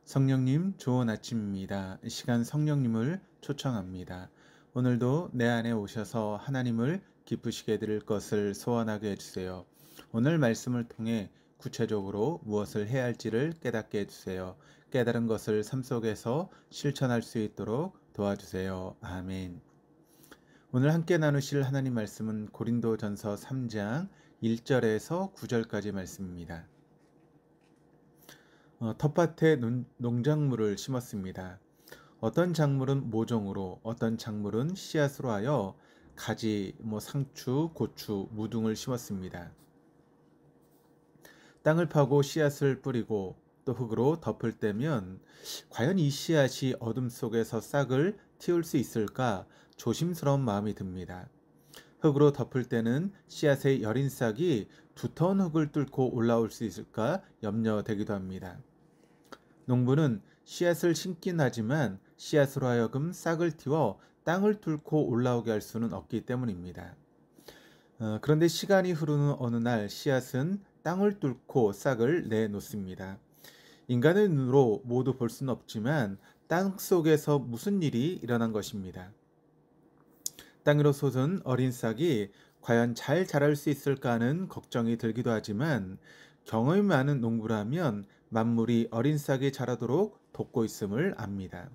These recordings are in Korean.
성령님, 좋은 아침입니다. 이 시간 성령님을 초청합니다. 오늘도 내 안에 오셔서 하나님을 기쁘시게 해드릴 것을 소원하게 해주세요. 오늘 말씀을 통해 구체적으로 무엇을 해야 할지를 깨닫게 해주세요. 깨달은 것을 삶 속에서 실천할 수 있도록 도와주세요. 아멘. 오늘 함께 나누실 하나님 말씀은 고린도전서 3장 1절에서 9절까지 말씀입니다. 텃밭에 농작물을 심었습니다. 어떤 작물은 모종으로, 어떤 작물은 씨앗으로 하여 가지, 상추, 고추, 무등을 심었습니다. 땅을 파고 씨앗을 뿌리고 또 흙으로 덮을 때면 과연 이 씨앗이 어둠 속에서 싹을 틔울 수 있을까 조심스러운 마음이 듭니다. 흙으로 덮을 때는 씨앗의 여린 싹이 두터운 흙을 뚫고 올라올 수 있을까 염려되기도 합니다. 농부는 씨앗을 심긴 하지만 씨앗으로 하여금 싹을 틔워 땅을 뚫고 올라오게 할 수는 없기 때문입니다. 그런데 시간이 흐르는 어느 날 씨앗은 땅을 뚫고 싹을 내놓습니다. 인간의 눈으로 모두 볼 수는 없지만 땅 속에서 무슨 일이 일어난 것입니다. 땅으로 솟은 어린 싹이 과연 잘 자랄 수 있을까 하는 걱정이 들기도 하지만 경험이 많은 농부라면 만물이 어린 싹이 자라도록 돕고 있음을 압니다.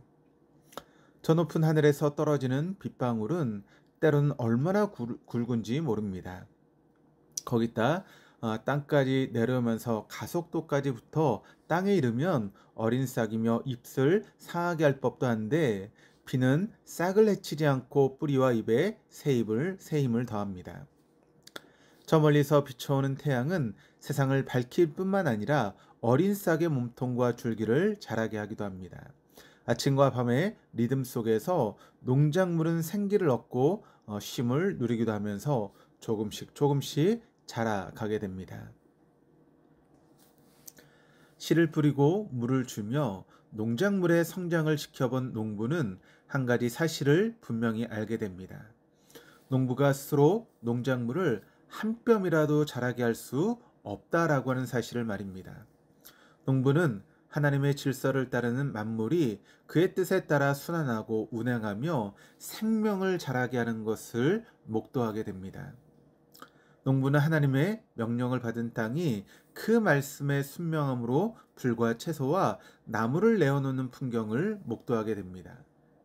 저 높은 하늘에서 떨어지는 빗방울은 때로는 얼마나 굵은지 모릅니다. 거기다 땅까지 내려오면서 가속도까지 붙어 땅에 이르면 어린 싹이며 잎을 상하게 할 법도 한데 비는 싹을 해치지 않고 뿌리와 잎에 새 힘을 더합니다. 저 멀리서 비춰오는 태양은 세상을 밝힐 뿐만 아니라 어린 싹의 몸통과 줄기를 자라게 하기도 합니다. 아침과 밤의 리듬 속에서 농작물은 생기를 얻고 쉼을 누리기도 하면서 조금씩 자라가게 됩니다. 씨를 뿌리고 물을 주며 농작물의 성장을 지켜본 농부는 한 가지 사실을 분명히 알게 됩니다. 농부가 스스로 농작물을 한 뼘이라도 자라게 할 수 없다라고 하는 사실을 말입니다. 농부는 하나님의 질서를 따르는 만물이 그의 뜻에 따라 순환하고 운행하며 생명을 자라게 하는 것을 목도하게 됩니다. 농부는 하나님의 명령을 받은 땅이 그 말씀의 순명함으로 불과 채소와 나무를 내어놓는 풍경을 목도하게 됩니다.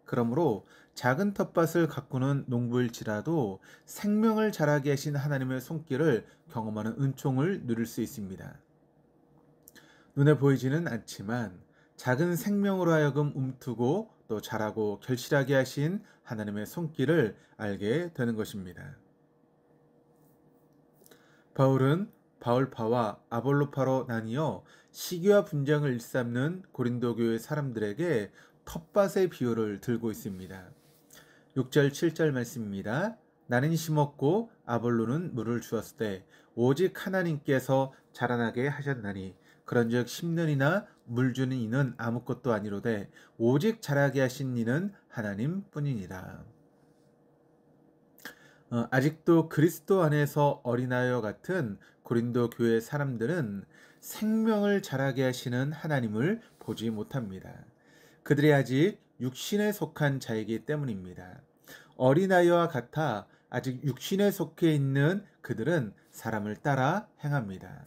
그러므로 작은 텃밭을 가꾸는 농부일지라도 생명을 자라게 하신 하나님의 손길을 경험하는 은총을 누릴 수 있습니다. 눈에 보이지는 않지만 작은 생명으로 하여금 움트고 또 자라고 결실하게 하신 하나님의 손길을 알게 되는 것입니다. 바울은 바울파와 아볼로파로 나뉘어 시기와 분쟁을 일삼는 고린도 교회 사람들에게 텃밭의 비유를 들고 있습니다. 6절 7절 말씀입니다. 나는 심었고 아볼로는 물을 주었을 때 오직 하나님께서 자라나게 하셨나니 그런즉 심는 이나 물 주는 이는 아무것도 아니로되 오직 자라게 하신 이는 하나님뿐이니라. 아직도 그리스도 안에서 어린아이와 같은 고린도 교회 사람들은 생명을 자라게 하시는 하나님을 보지 못합니다. 그들이 아직 육신에 속한 자이기 때문입니다. 어린아이와 같아 아직 육신에 속해 있는 그들은 사람을 따라 행합니다.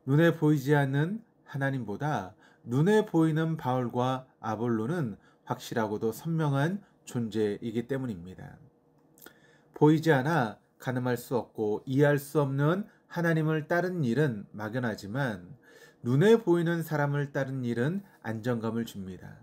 눈에 보이지 않는 하나님보다 눈에 보이는 바울과 아볼로는 확실하고도 선명한 존재이기 때문입니다. 보이지 않아 가늠할 수 없고 이해할 수 없는 하나님을 따른 일은 막연하지만 눈에 보이는 사람을 따른 일은 안정감을 줍니다.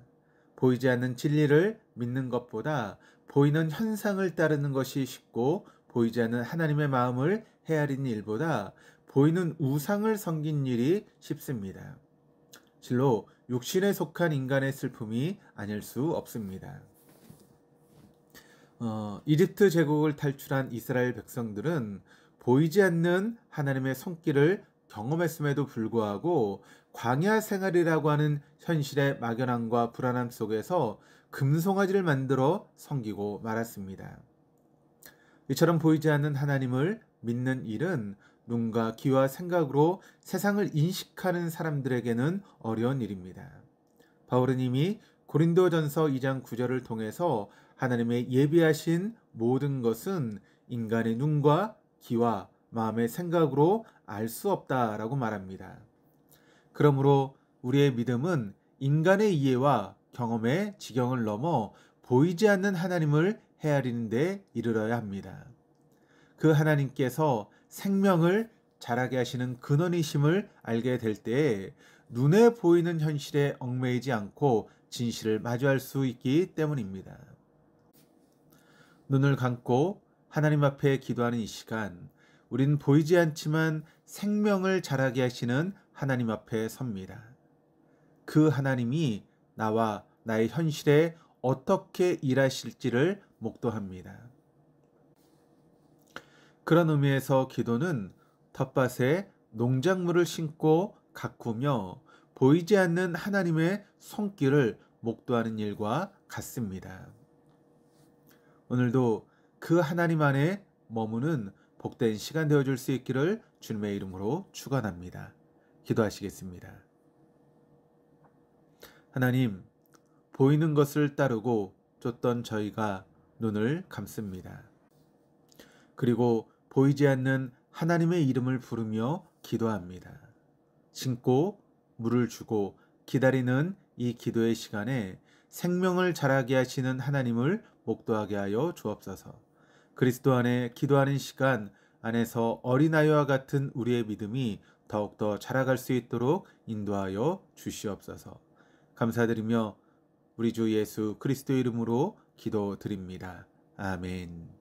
보이지 않는 진리를 믿는 것보다 보이는 현상을 따르는 것이 쉽고 보이지 않는 하나님의 마음을 헤아리는 일보다 보이는 우상을 섬긴 일이 쉽습니다. 실로 육신에 속한 인간의 슬픔이 아닐 수 없습니다. 이집트 제국을 탈출한 이스라엘 백성들은 보이지 않는 하나님의 손길을 경험했음에도 불구하고 광야 생활이라고 하는 현실의 막연함과 불안함 속에서 금송아지를 만들어 섬기고 말았습니다. 이처럼 보이지 않는 하나님을 믿는 일은 눈과 귀와 생각으로 세상을 인식하는 사람들에게는 어려운 일입니다. 바울은 이미 고린도전서 2장 9절을 통해서 하나님의 예비하신 모든 것은 인간의 눈과 귀와 마음의 생각으로 알 수 없다라고 말합니다. 그러므로 우리의 믿음은 인간의 이해와 경험의 지경을 넘어 보이지 않는 하나님을 헤아리는 데 이르러야 합니다. 그 하나님께서 생명을 자라게 하시는 근원이심을 알게 될 때에 눈에 보이는 현실에 얽매이지 않고 진실을 마주할 수 있기 때문입니다. 눈을 감고 하나님 앞에 기도하는 이 시간, 우린 보이지 않지만 생명을 자라게 하시는 하나님 앞에 섭니다. 그 하나님이 나와 나의 현실에 어떻게 일하실지를 목도합니다. 그런 의미에서 기도는 텃밭에 농작물을 심고 가꾸며 보이지 않는 하나님의 손길을 목도하는 일과 같습니다. 오늘도 그 하나님 안에 머무는 복된 시간 되어줄 수 있기를 주님의 이름으로 축원합니다. 기도하시겠습니다. 하나님, 보이는 것을 따르고 쫓던 저희가 눈을 감습니다. 그리고 보이지 않는 하나님의 이름을 부르며 기도합니다. 심고 물을 주고 기다리는 이 기도의 시간에 생명을 자라게 하시는 하나님을 목도하게 하여 주옵소서. 그리스도 안에 기도하는 시간 안에서 어린아이와 같은 우리의 믿음이 더욱더 자라갈 수 있도록 인도하여 주시옵소서. 감사드리며 우리 주 예수 그리스도 이름으로 기도드립니다. 아멘.